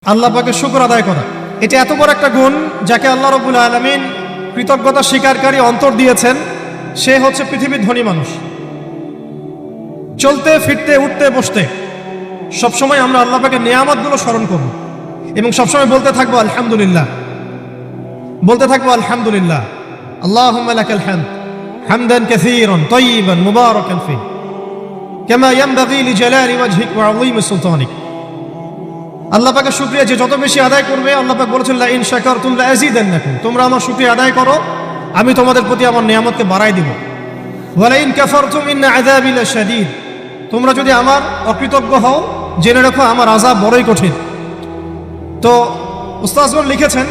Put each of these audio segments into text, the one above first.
আল্লাহ পাকের শুকর আদায় করা, এটা এত বড় একটা গুণ যাকে আল্লাহ রাব্বুল আলামিন কৃতজ্ঞতা স্বীকারকারী অন্তর দিয়েছেন। সে হচ্ছে পৃথিবীর ধনী মানুষ। চলতে ফিরতে উঠতে বসতে সবসময় আমরা আল্লাহ পাকের নিয়ামতগুলো স্মরণ করব এবং সবসময় বলতে থাকবো আলহামদুলিল্লাহ, বলতে থাকবো আলহামদুলিল্লাহ। আল্লাহুম্মা লাকাল হামদ হামদান কাসীরান তাইয়িবান মুবারাকান ফীহি কামা ইয়ানবাগী লিজালালি ওয়াজহিক ওয়া আযীমি সুলতানিক। আল্লাহ পাকের শুকরিয়া যে যত বেশি আদায় করবে, আল্লাহ পাক বলেছেন লা ইন শাকারতুম লা আযীদান্নাকুম, তোমরা আমার শুকরিয়া আদায় করো আমি তোমাদের প্রতি আমার নিয়ামতকে বাড়াই দিব। ওয়া লা ইন কাফারতুম ইন্না আযাবি লাশাদীদ, তোমরা যদি আমার অকৃতজ্ঞ হও জেনে রাখো আমার আযাব বড়ই কঠিন। তো উস্তাদগণ লিখেছেন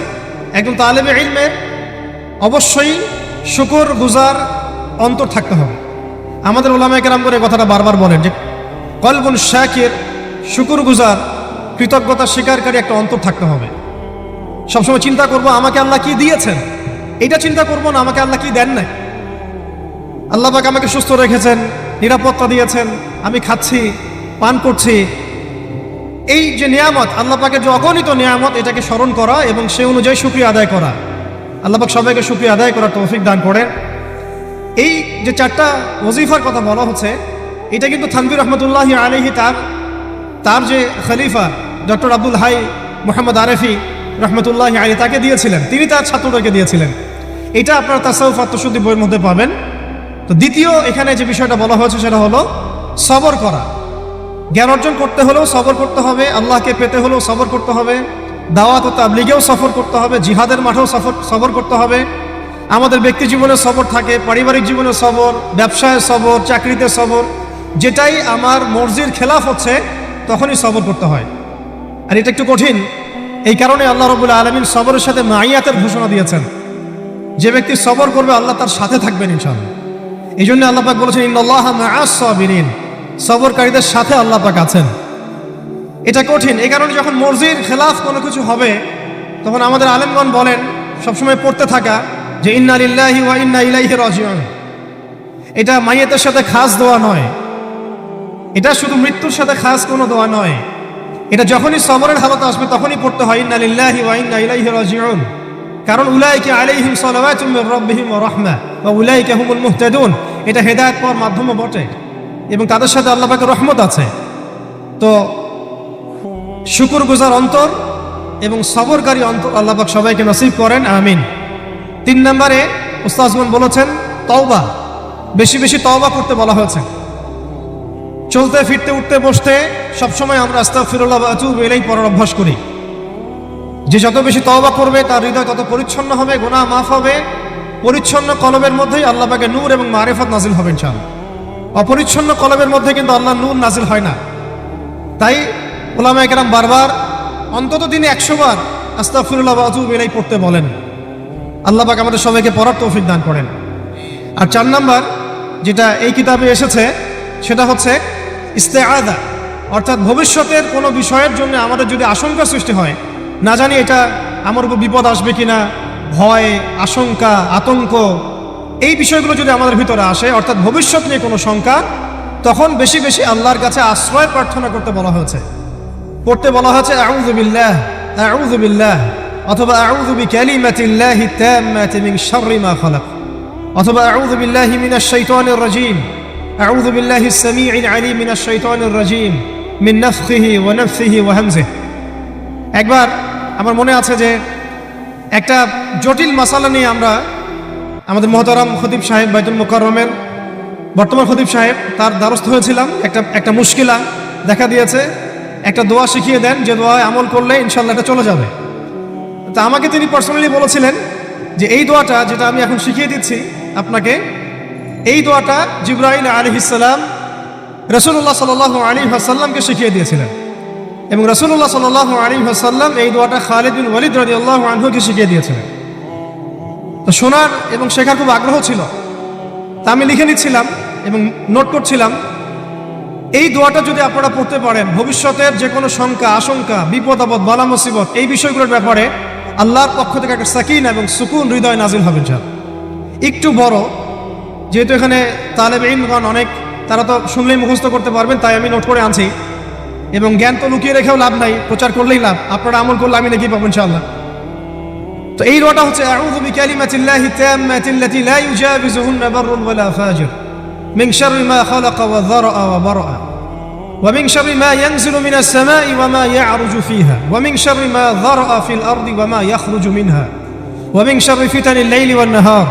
একজন তালেবে ইলমের অবশ্যই শুকর গুজার অন্তর থাকতে হবে। আমাদের উলামায়ে কেরাম করে কথাটা বারবার বলেন যে কলবুন শাকির, শুকর গুজার কৃতজ্ঞতা স্বীকারকারী একটা অন্তর থাকতে হবে। সবসময় চিন্তা করব আমাকে আল্লাহ কি দিয়েছেন, এটা চিন্তা করব না আমাকে আল্লাহ কি দেন নাই। আল্লাহ পাক আমাকে সুস্থ রেখেছেন, নিরাপত্তা দিয়েছেন, আমি খাচ্ছি পান করছি, এই যে নিয়ামত আল্লাহ পাকের যে অগণিত নিয়ামত, এটাকে স্মরণ করা এবং সে অনুযায়ী শুকরিয়া আদায় করা। আল্লাহ পাক সবাইকে শুকরিয়া আদায় করার তৌফিক দান করেন। এই যে চারটা ওজিফার কথা বলা হচ্ছে, এটা কিন্তু থানভীর রহমতুল্লাহি আলাইহি তার যে খলিফা ডক্টর আব্দুল হাই মোহাম্মদ আরেফি রহমতুল্লাহি আলাইহি তাকে দিয়েছিলেন, তিনি তার ছাত্রদেরকে দিয়েছিলেন। এটা আপনারা তাসাউফ আত্মশুদ্ধি বইয়ের মধ্যে পাবেন। তো দ্বিতীয় এখানে যে বিষয়টা বলা হয়েছে সেটা হলো সবর করা। জ্ঞান অর্জন করতে হলেও সবর করতে হবে, আল্লাহকে পেতে হলেও সবর করতে হবে, দাওয়াত ও তাবলীগেও সফর করতে হবে, জিহাদের মাঠেও সবর করতে হবে। আমাদের ব্যক্তি জীবনে সবর থাকে, পারিবারিক জীবনে সবর, ব্যবসায় সবর, চাকরিতে সবর। যেটাই আমার মর্জির খেলাফ হচ্ছে তখনই সবর করতে হয়। আর এটা একটু কঠিন, এই কারণে আল্লাহ রাব্বুল আলামিন সবরের সাথে মাইয়াতের ঘোষণা দিয়েছেন। যে ব্যক্তি সবর করবে আল্লাহ তার সাথে থাকবেন ইনশাআল্লাহ। এই জন্য আল্লাহ পাক বলেছেন ইন্নাল্লাহা মাআস সাবিরিন, সবরকারীদের সাথে আল্লাহ পাক আছেন। এটা কঠিন, এই কারণে যখন মর্জির খেলাফ কোনো কিছু হবে তখন আমাদের আলেমগণ বলেন সবসময় পড়তে থাকা যে ইন্না লিল্লাহি ওয়া ইন্না ইলাইহি রাজিউন। এটা মাইয়াতের সাথে খাস দোয়া নয়, এটা শুধু মৃত্যুর সাথে খাস কোনো দোয়া নয়, এটা যখনই সবরের হালত আসবে তখনই পড়তে হয় ইন্না লিল্লাহি ওয়া ইন্না ইলাইহি রাজিউন। কারণ উলাইকা আলাইহিম সালাওয়াতুম মির রাব্বিহিম ওয়া রাহমা ওয়া উলাইকা হুমুল মুহতাদুন, এটা হেদায়েত পাওয়ার মাধ্যমও বটে এবং তাদের সাথে আল্লাহ পাকের রহমত আছে। তো শুকরগুজার অন্তর এবং সবরকারী অন্তর আল্লাহ পাক সবাইকে নসিব করেন, আমিন। 3 নম্বরে উস্তাদগণ বলেছেন তওবা, বেশি বেশি তওবা করতে বলা হয়েছে। চলতে ফিরতে উঠতে বসতে সবসময় আমরা আস্তাগফিরুল্লাহ ওয়া আতুবু ইলাইহি পড়ার অভ্যাস করি। যে যত বেশি তওবা করবে তার হৃদয় তত পরিচ্ছন্ন হবে, গুনাহ মাফ হবে। পরিচ্ছন্ন কলবের মধ্যেই আল্লাহ পাকের নূর এবং মারিফত নাজিল হবে ইনশাআল্লাহ। অপরিচ্ছন্ন কলবের মধ্যে কিন্তু আল্লাহর নূর নাজিল হয় না। তাই উলামায়ে কেরাম বারবার অন্তত দিনে 100 বার আস্তাগফিরুল্লাহ ওয়া আতুবু ইলাইহি পড়তে বলেন। আল্লাহ পাক আমাদের সবাইকে পড়ার তৌফিক দান করেন। আর 4 নাম্বার যেটা এই কিতাবে এসেছে সেটা হচ্ছে ইস্তেআযা, অর্থাৎ ভবিষ্যতের কোনো বিষয়ের জন্য আমাদের যদি আশঙ্কা সৃষ্টি হয়, না জানি এটা আমার উপর বিপদ আসবে কিনা, ভয়, আশঙ্কা, আতঙ্ক, এই বিষয়গুলো যদি আমাদের ভিতরে আসে, অর্থাৎ ভবিষ্যৎ নিয়ে কোনো শঙ্কা, তখন বেশি বেশি আল্লাহর কাছে আশ্রয় প্রার্থনা করতে বলা হয়েছে। পড়তে বলা হয়েছে আউযু বিল্লাহ, আউযু বিল্লাহ, অথবা আউযু বিকালিমাতিল্লাহি তাম্মাতি মিন শাররি মা খালাক, অথবা আউযু বিল্লাহি মিনাশ শাইতানির রাজীম, আউযু বিল্লাহিস সামিউল আলীম মিনাশ শাইতানির রাজীম মিন নাফখিহি ওয়া নাফসিহি ওয়া হামজিহি। একবার আমার মনে আছে যে একটা জটিল মাসালা নিয়ে আমরা আমাদের মহতারাম খতিব সাহেব বাইতুল মুকাররমের বর্তমান খতিব সাহেব তার দ্বারস্থ হয়েছিলাম। একটা মুশকিলা দেখা দিয়েছে, একটা দোয়া শিখিয়ে দেন যে দোয়ায় আমল করলে ইনশাআল্লাহ এটা চলে যাবে। তা আমাকে তিনি পার্সোনালি বলেছিলেন যে এই দোয়াটা যেটা আমি এখন শিখিয়ে দিচ্ছি আপনাকে, এই দোয়াটা জিবরাইল আলাইহিস সালাম রাসূলুল্লাহ সাল্লাল্লাহু আলাইহি ওয়াসাল্লামকে শিখিয়ে দিয়েছিলেন এবং রাসূলুল্লাহ সাল্লাল্লাহু আলাইহি ওয়াসাল্লাম এই দোয়াটা খালিদ বিন ওয়ালিদ রাদিয়াল্লাহু আনহুকে শিখিয়ে দিয়েছিলেন। তো শোনার এবং শেখার খুব আগ্রহ ছিল, তা আমি লিখে নিচ্ছিলাম এবং নোট করছিলাম। এই দোয়াটা যদি আপনারা পড়তে পারেন, ভবিষ্যতের যে কোনো শঙ্কা, আশঙ্কা, বিপদ আপদ, বালা মুসিবত, এই বিষয়গুলোর ব্যাপারে আল্লাহর পক্ষ থেকে একটা সাকিন এবং সুকুন হৃদয় নাজিল হবে ইনশাআল্লাহ। একটু বড়, যেহেতু এখানে তালেবে ইলমগণ অনেক, তারা তো শুনলেই মুখস্থ করতে পারবেন, তাই আমি নোট করে আনছি। এবং জ্ঞান তো লুকিয়ে রেখেও লাভ নাই, প্রচার করলেই লাভ। আপনারা আমল করলে আমি নাকি পাবো ইনশাআল্লাহ। তো এই দোয়াটা হচ্ছে আউযু বিকালিমাতিল্লাহি তাম্মাতিল্লাতি লা ইউজাবিজুহুন্না বাররুন ওয়ালা ফাজির মিন শাররি মা খালাকা ওয়া যারআ ওয়া বারআ ওয়া মিন শাররি মা ইয়ানজিলু মিনাস সামাই ওয়া মা ইয়া'রুজু ফিহা ওয়া মিন শাররি মা যারআ ফিল আরদি ওয়া মা ইয়াখরুজু মিনহা ওয়া মিন শাররি ফিতানিল লাইলি ওয়ান নাহার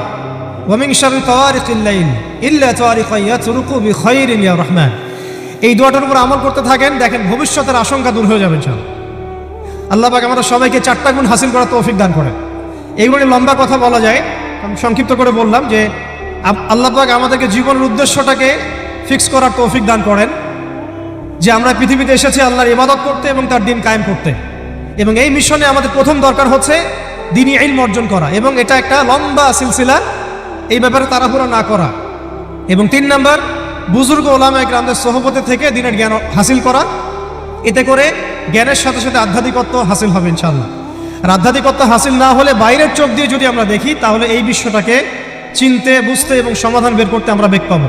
ওয়া মিন শাররি তাওয়ারিকিল লাইল ইল্লা তাওয়ারিকান ইয়াতরুকু বিখাইরিন ইয়া রাহমান। এই দোয়াটার উপর আমল করতে থাকেন, দেখেন ভবিষ্যতের আশঙ্কা দূর হয়ে যাবে ইনশাআল্লাহ। আল্লাহ পাক আমাদের সবাইকে 4টা গুণ হাসিল করার তৌফিক দান করেন। এইগুলো লম্বা কথা বলা যায়, আমি সংক্ষিপ্ত করে বললাম যে আল্লাহ পাক আমাদেরকে জীবনের উদ্দেশ্যটাকে ফিক্স করার তৌফিক দান করেন, যে আমরা পৃথিবীতে এসেছি আল্লাহর ইবাদত করতে এবং তার দিন কায়েম করতে। এবং এই মিশনে আমাদের প্রথম দরকার হচ্ছে দ্বীনি ইলম অর্জন করা, এবং এটা একটা লম্বা সিলসিলা, এই ব্যাপারে তাড়াহুড়ো না করা। এবং 3 নাম্বার, বুজুর্গ ওলামা ইকরামদের সোহবতে থেকে দ্বীনের জ্ঞান হাসিল করা। এতে করে জ্ঞানের সাথে সাথে আধ্যাত্মিকত্ব হাসিল হবে ইনশাআল্লাহ। আর আধ্যাত্মিকত্ব হাসিল না হলে বাইরের চোখ দিয়ে যদি আমরা দেখি, তাহলে এই বিশ্বটাকে চিনতে, বুঝতে এবং সমাধান বের করতে আমরা বেগ পাবো।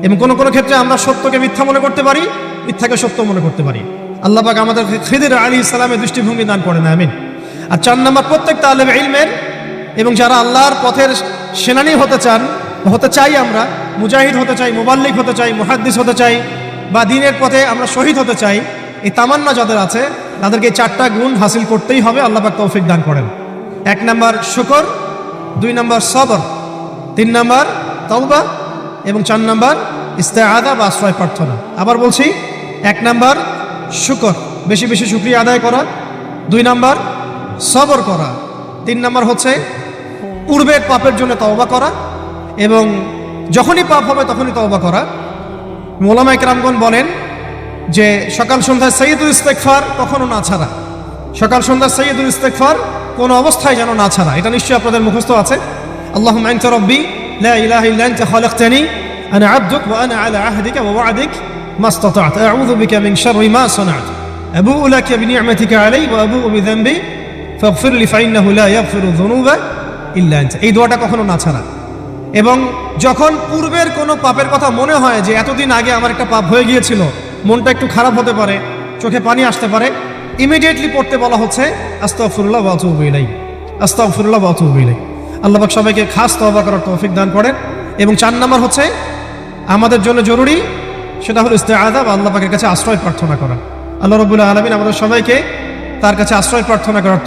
এবং কোনো কোনো ক্ষেত্রে আমরা সত্যকে মিথ্যা মনে করতে পারি, মিথ্যাকে সত্য মনে করতে পারি। আল্লাহ পাক আমাদের খিদির আলাইহিস সালামের দৃষ্টিভঙ্গি দান করেন, আমিন। আর 4 নাম্বার, প্রত্যেক তালেব ইলমের এবং যারা আল্লাহর পথের সেনানী হতে চান, হতে চাই, আমরা মুজাহিদ হতে চাই, মুবাল্লিগ হতে চাই, মুহাদ্দিস হতে চাই, বা দ্বীনের পথে আমরা শহীদ হতে চাই, এই তামান্না যাদের আছে তাদেরকে 4টা গুণ হাসিল করতেই হবে। আল্লাহ পাক তৌফিক দান করেন। 1 নাম্বার শুকর, 2 নাম্বার সবর, 3 নাম্বার তওবা এবং 4 নাম্বার ইস্তেআযা বা আশ্রয় প্রার্থনা। আবার বলছি, 1 নাম্বার শুকর, বেশি বেশি শুকরিয়া আদায় করা, 2 নাম্বার সবর করা, 3 নাম্বার হচ্ছে পূর্বের পাপের জন্য তওবা করা, এবং যখনই পাপ হবে তখনই তওবা করা। ওলামা ইকরামগণ বলেন যে সকাল সন্ধ্যায় সাইয়্যিদুল ইস্তিগফার কখনো না ছাড়া, সকাল সন্ধ্যায় সাইয়্যিদুল ইস্তিগফার কোনো অবস্থায় যেন না ছাড়া। এটা নিশ্চয়ই আপনাদের মুখস্থ আছে। আল্লাহুম্মা আনতা রাব্বি লা ইলাহা ইল্লা আনতা খালাকতানি আনা আবদুক ওয়া আনা আলা আহদিকা ওয়া ওয়া'দিক মাস্তাতা'তু আউযু বিকা মিন শাররি মা সানা'তু আবু'ু লাকা বিনি'মাতিকা আলাইয়া ওয়া আবু'ু বিযানবি ফাগফির লি ফাইন্নাহু লা ইয়াগফিরু যুনুবা ইল্লা আনতা। এই দোয়াটা কখনো না ছাড়া। এবং যখন পূর্বের কোনো পাপের কথা মনে হয় যে এতদিন আগে আমার একটা পাপ হয়ে গিয়েছিল, মনটা একটু খারাপ হতে পারে, চোখে পানি আসতে পারে, ইমিডিয়েটলি পড়তে বলা হচ্ছে আস্তাগফিরুল্লাহ ওয়া আতুবু ইলাইহি, আস্তাগফিরুল্লাহ ওয়া আতুবু ইলাইহি। আল্লাহ পাক সবাইকে খাস তওবা করার তৌফিক দান করেন। এবং 4 নাম্বার হচ্ছে আমাদের জন্য জরুরি, সেটা হলো ইস্তেআযা বা আল্লাহ পাকের কাছে আশ্রয় প্রার্থনা করা। আল্লাহ রাব্বুল আলামিন আমাদের সবাইকে তার কাছে আশ্রয় প্রার্থনা করার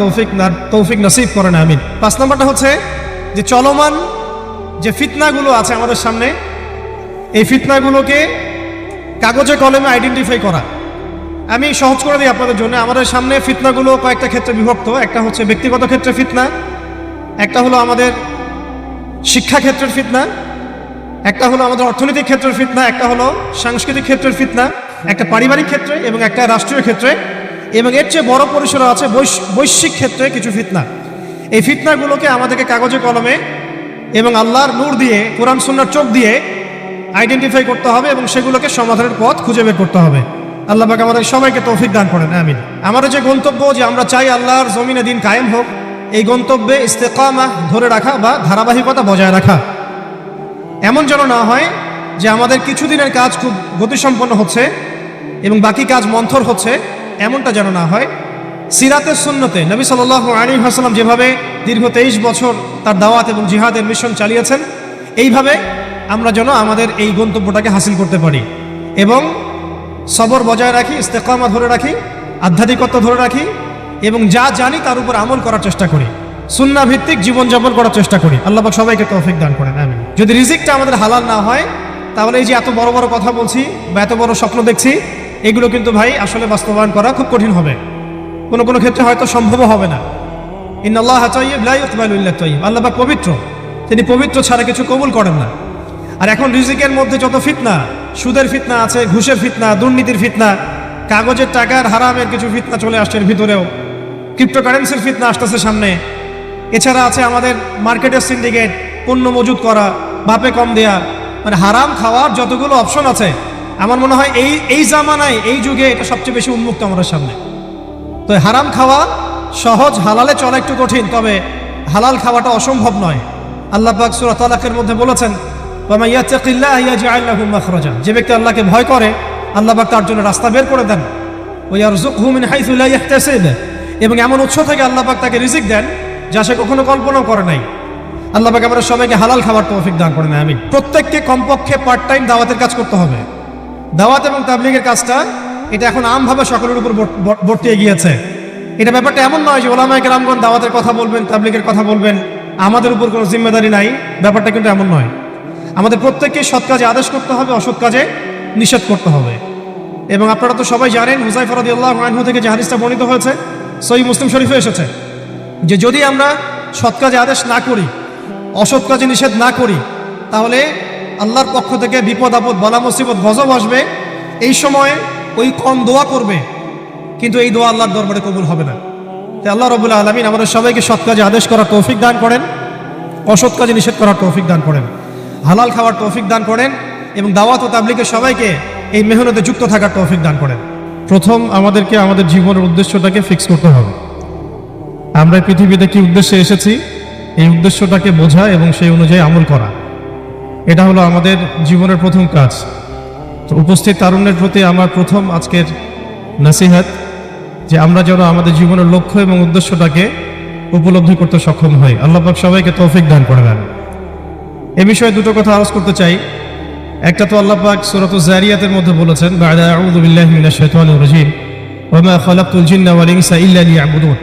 তৌফিক নসিব করেন, আমিন। 5 নাম্বারটা হচ্ছে যে চলমান যে ফিতনাগুলো আছে আমাদের সামনে, এই ফিতনাগুলোকে কাগজে কলমে আইডেন্টিফাই করা। আমি সহজ করে দিই আপনাদের জন্য। আমাদের সামনে ফিতনাগুলো কয়েকটা ক্ষেত্রে বিভক্ত। একটা হচ্ছে ব্যক্তিগত ক্ষেত্রে ফিতনা, একটা হলো আমাদের শিক্ষা ক্ষেত্রের ফিতনা, একটা হলো আমাদের অর্থনৈতিক ক্ষেত্রের ফিতনা, একটা হলো সাংস্কৃতিক ক্ষেত্রের ফিতনা, একটা পারিবারিক ক্ষেত্রে এবং একটা রাষ্ট্রীয় ক্ষেত্রে, এবং এর চেয়ে বড় পরিসরে আছে বৈশ্বিক ক্ষেত্রে কিছু ফিতনা। এই ফিতনাগুলোকে আমাদেরকে কাগজে কলমে এবং আল্লাহর নূর দিয়ে, কোরআন সুন্নাহর চোখ দিয়ে আইডেন্টিফাই করতে হবে এবং সেগুলোকে সমাধানের পথ খুঁজে বের করতে হবে। আল্লাহ পাক আমাদের সবাইকে তৌফিক দান করেন, আমিন। আমাদের যে গন্তব্য, যে আমরা চাই আল্লাহর জমিনে দিন কায়েম হোক, এই গন্তব্যে ইস্তেকামা ধরে রাখা বা ধারাবাহিকতা বজায় রাখা। এমন যেন না হয় যে আমাদের কিছুদিনের কাজ খুব গতিসম্পন্ন হচ্ছে এবং বাকি কাজ মন্থর হচ্ছে, এমনটা যেন না হয়। সিরাতের সুন্নতে নবী সাল্লাল্লাহু আলাইহি ওয়াসাল্লাম যেভাবে দীর্ঘ 23 বছর তার দাওয়াত এবং জিহাদের মিশন চালিয়েছেন, এইভাবে আমরা যেন আমাদের এই গন্তব্যটাকে হাসিল করতে পারি এবং সবর বজায় রাখি, ইস্তেকামা ধরে রাখি, আধ্যাত্মিকতা ধরে রাখি এবং যা জানি তার উপর আমল করার চেষ্টা করি, সুন্নাহ ভিত্তিক জীবনযাপন করার চেষ্টা করি। আল্লাহ পাক সবাইকে তৌফিক দান করেন, আমিন। যদি রিজিকটা আমাদের হালাল না হয়, তাহলে এই যে এত বড় বড় কথা বলছি বা এত বড় স্বপ্ন দেখছি, এগুলো কিন্তু ভাই আসলে বাস্তবায়ন করা খুব কঠিন হবে। কোনো কোনো ক্ষেত্রে হয়তো সম্ভবও হবে না। ইন্নাল্লাহা তাইয়্যিব লা ইকবালু ইল্লা তাইয়্যিব। আল্লাহ পাক পবিত্র, তিনি পবিত্র ছাড়া কিছু কবুল করেন না। আর এখন রিজিকের মধ্যে যত ফিতনা, সুদের ফিতনা আছে, ঘুষের ফিতনা, দুর্নীতির ফিতনা, কাগজের টাকার হারামের কিছু ফিতনা চলে আসছে এর ভিতরেও, ক্রিপ্টোকারেন্সির ফিতনা আসতেছে সামনে। এছাড়া আছে আমাদের মার্কেটের সিন্ডিকেট, পণ্য মজুত করা, বাপে কম দেয়া, মানে হারাম খাওয়ার যতগুলো অপশন আছে, আমার মনে হয় এই জামানায়, এই যুগে এটা সবচেয়ে বেশি উন্মুক্ত আমাদের সামনে। তো হারাম খাওয়া সহজ, হালালে চলা একটু কঠিন, তবে হালাল খাওয়াটা অসম্ভব নয়। আল্লাহ পাক সূরা তালাকের মধ্যে বলেছেন, ওয়া মান ইয়াত্তাকিল্লাহা ইয়াজআল লাহু মাখরাজা। যে ব্যক্তি আল্লাহকে ভয় করে, আল্লাহ পাক তার জন্য রাস্তা বের করে দেন। ওয়া ইয়ারযুকহু মিন হাইসু লা ইয়াহতাসিব, এবং এমন উৎস থেকে আল্লাহ পাক তাকে রিজিক দেন যা সে কখনো কল্পনাও করে নাই। আল্লাহ পাক আমাদের সবাইকে হালাল খাবার তৌফিক দান করেন, আমিন। প্রত্যেককে কমপক্ষে পার্ট টাইম দাওয়াতের কাজ করতে হবে। দাওয়াত এবং তাবলীগের কাজটা এটা এখন আমভাবে সকলের উপর বর্তিয়ে গিয়েছে। এটা ব্যাপারটা এমন নয় যে ওলামায়ে কেরামগণ দাওয়াতের কথা বলবেন, তাবলীগের কথা বলবেন, আমাদের উপর কোনো জিম্মেদারি নাই। ব্যাপারটা কিন্তু এমন নয়। আমাদের প্রত্যেককে সৎ কাজে আদেশ করতে হবে, অসৎ কাজে নিষেধ করতে হবে। এবং আপনারা তো সবাই জানেন, হুযায়ফা রাদিয়াল্লাহু আনহু থেকে যে হাদিসটা বর্ণিত হয়েছে সহিহ মুসলিম শরীফে এসেছে, যে যদি আমরা সৎ কাজে আদেশ না করি, অসৎ কাজে নিষেধ না করি, তাহলে আল্লাহর পক্ষ থেকে বিপদ আপদ, বালা মুসিবত, গজব আসবে। এই সময় ওই কম দোয়া করবে, কিন্তু এই দোয়া আল্লাহর দরবারে কবুল হবে না। তাই আল্লাহ রাব্বুল আলামিন আমাদের সবাইকে সৎ কাজে আদেশ করার তৌফিক দান করেন, অসৎ কাজে নিষেধ করার তৌফিক দান করেন, হালাল খাওয়ার তৌফিক দান করেন, এবং দাওয়াত ও তাবলীগের সবাইকে এই মেহনতে যুক্ত থাকার তৌফিক দান করেন। প্রথম আমাদেরকে আমাদের জীবনের উদ্দেশ্যটাকে ফিক্স করতে হবে। আমরা পৃথিবীতে কি উদ্দেশ্যে এসেছি, এই উদ্দেশ্যটাকে বোঝা এবং সেই অনুযায়ী আমল করা, এটা হলো আমাদের জীবনের প্রথম কাজ। তো উপস্থিত তারুণ্যের প্রতি আমার প্রথম আজকের নসিহত, যে আমরা যেন আমাদের জীবনের লক্ষ্য এবং উদ্দেশ্যটাকে উপলব্ধি করতে সক্ষম হই। আল্লাহ পাক সবাইকে তৌফিক দান করে দেন। এ বিষয়ে দুটো কথা আলোচ করতে চাই। একটা তো আল্লাহ পাক সূরাতুজ যারিয়াতের মধ্যে বলেছেন, বা'দা আউযু বিল্লাহি মিনাশ শাইতানির রাজীম, ওয়া মা খালাকতুল জিন্না ওয়াল ইনসা ইল্লা লিয়াবুদুন।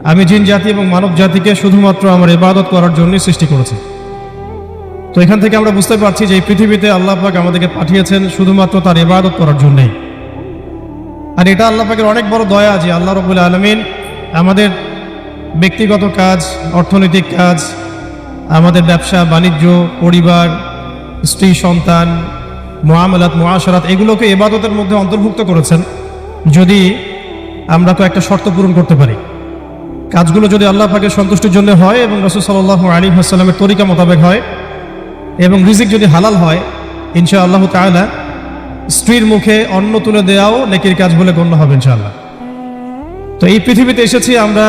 আমি জিন জাতি এবং মানব জাতিকে শুধুমাত্র আমার ইবাদত করার জন্যই সৃষ্টি করেছি। তো এখান থেকে আমরা বুঝতে পারছি যে এই পৃথিবীতে আল্লাহ পাক আমাদেরকে পাঠিয়েছেন শুধুমাত্র তার ইবাদত করার জন্যই। আর এটা আল্লাহ পাকের অনেক বড় দয়া যে আল্লাহ রাব্বুল আলামিন আমাদের ব্যক্তিগত কাজ, অর্থনৈতিক কাজ, আমাদের ব্যবসা বাণিজ্য, পরিবার, স্ত্রী সন্তান, মুআমালাত, মুআশারাত, এগুলোকে ইবাদতের মধ্যে অন্তর্ভুক্ত করেছেন যদি আমরা কয়েকটা শর্ত পূরণ করতে পারি। কাজগুলো যদি আল্লাহ পাকের সন্তুষ্টির জন্য হয় এবং রাসূল সাল্লাল্লাহু আলাইহি ওয়াসাল্লামের তরিকা মোতাবেক হয়, এবং রিজিক যদি হালাল হয়, ইনশাআল্লাহ তাআলা স্ত্রীর মুখে অন্ন তুলে দেওয়াও নেকির কাজ বলে গণ্য হবে ইনশাআল্লাহ। তো এই পৃথিবীতে এসেছি আমরা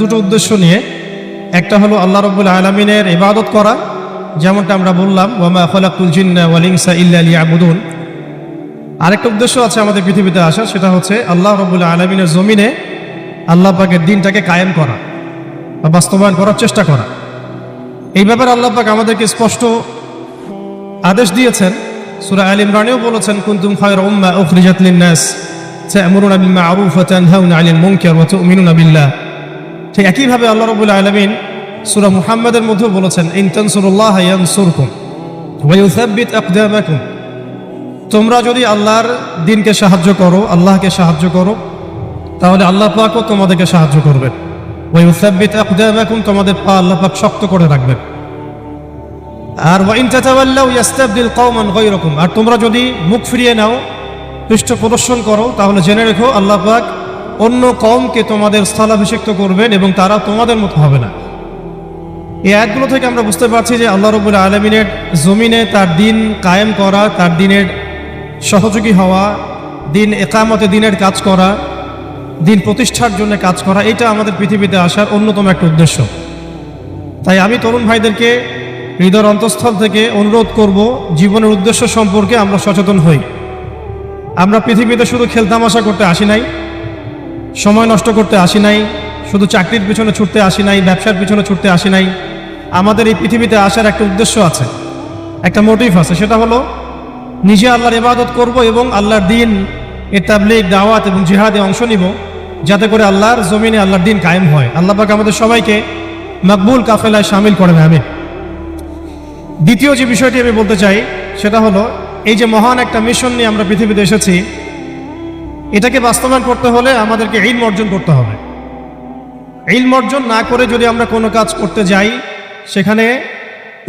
দুটো উদ্দেশ্য নিয়ে। একটা হলো আল্লাহ রাব্বুল আলামিনের ইবাদত করা, যেমনটা আমরা বললাম, ওয়া মা খালাকতুল জিন্না ওয়াল ইনসা ইল্লা লিয়াবুদুন। আরেকটা উদ্দেশ্য আছে আমাদের পৃথিবীতে আসার, সেটা হচ্ছে আল্লাহ রাব্বুল আলামিনের জমিনে আল্লাহ পাকের দ্বীনটাকে কায়েম করা বা বাস্তবায়ন করার চেষ্টা করা। এই ব্যাপারে আল্লাহ পাক আমাদেরকে স্পষ্ট আদেশ দিয়েছেন। সূরা আল ইমরানেও বলেছেন, কুনতুম খায়রা উম্মাহ উখরিজাত লিন-নাস তা'মুরুনা বিল মা'রুফ ওয়া তানহাউনা 'আনিল মুনকার ওয়া তু'মিনুনা বিল্লাহ। ঠিক একইভাবে আল্লাহ রাব্বুল আলামিন সূরা মুহাম্মাদের মধ্যেও বলেছেন, ইন তানসুরুল্লাহা ইয়ানসুরকুম ওয়া ইউসাব্বিত আকদামাকুম। তোমরা যদি আল্লাহর দ্বীনকে সাহায্য করো, আল্লাহকে সাহায্য করো, তাহলে আল্লাহ পাকও তোমাদেরকে সাহায্য করবেন। ওয়া ইউসাব্বিত আকদামাকুম, তোমাদের পা আল্লাহ পাক শক্ত করে রাখবেন। আর ওয়া ইন তাতাওয়াল্লাউ ইয়াস্তাবদিল কওমান গায়রাকুম, আর তোমরা যদি মুখ ফিরিয়ে নাও, পৃষ্ঠ প্রদর্শন করো, তাহলে জেনে রেখো আল্লাহ পাক অন্য কওমকে তোমাদের স্থলাভিষিক্ত করবেন এবং তারা তোমাদের মতো হবে না। এই আয়াতগুলো থেকে আমরা বুঝতে পারছি যে আল্লাহ রাব্বুল আলামিনের জমিনে তার দ্বীন কায়েম করা, তার দ্বীনের সহযোগী হওয়া, দ্বীন ইকামতে দ্বীনের কাজ করা, দ্বীন প্রতিষ্ঠার জন্য কাজ করা, এটা আমাদের পৃথিবীতে আসার অন্যতম একটা উদ্দেশ্য। তাই আমি তরুণ ভাইদেরকে হৃদয়ের অন্তঃস্থল থেকে অনুরোধ করব, জীবনের উদ্দেশ্য সম্পর্কে আমরা সচেতন হই। আমরা পৃথিবীতে শুধু খেলতামাশা করতে আসি নাই, সময় নষ্ট করতে আসি নাই, শুধু চাকরির পিছনে ছুটতে আসি নাই, ব্যবসার পিছনে ছুটতে আসি নাই। আমাদের এই পৃথিবীতে আসার একটা উদ্দেশ্য আছে, একটা মোটিভ আছে, সেটা হলো নিজে আল্লাহর ইবাদত করব এবং আল্লাহর দ্বীন এর তাবলীগ, দাওয়াত এবং জিহাদে অংশ নিব, যাতে করে আল্লাহর জমিনে আল্লাহর দ্বীন কায়েম হয়। আল্লাহ পাক আমাদের সবাইকে মকবুল কাফেলায় শামিল করেন, আমিন। দ্বিতীয় যে বিষয়টি আমি বলতে চাই সেটা হলো, এই যে মহান একটা মিশন নিয়ে আমরা পৃথিবীতে এসেছি, এটাকে বাস্তবায়ন করতে হলে আমাদেরকে ইলম অর্জন করতে হবে। ইলম অর্জন না করে যদি আমরা কোনো কাজ করতে যাই, সেখানে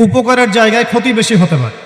উপকারের জায়গায় ক্ষতি বেশি হতে পারে।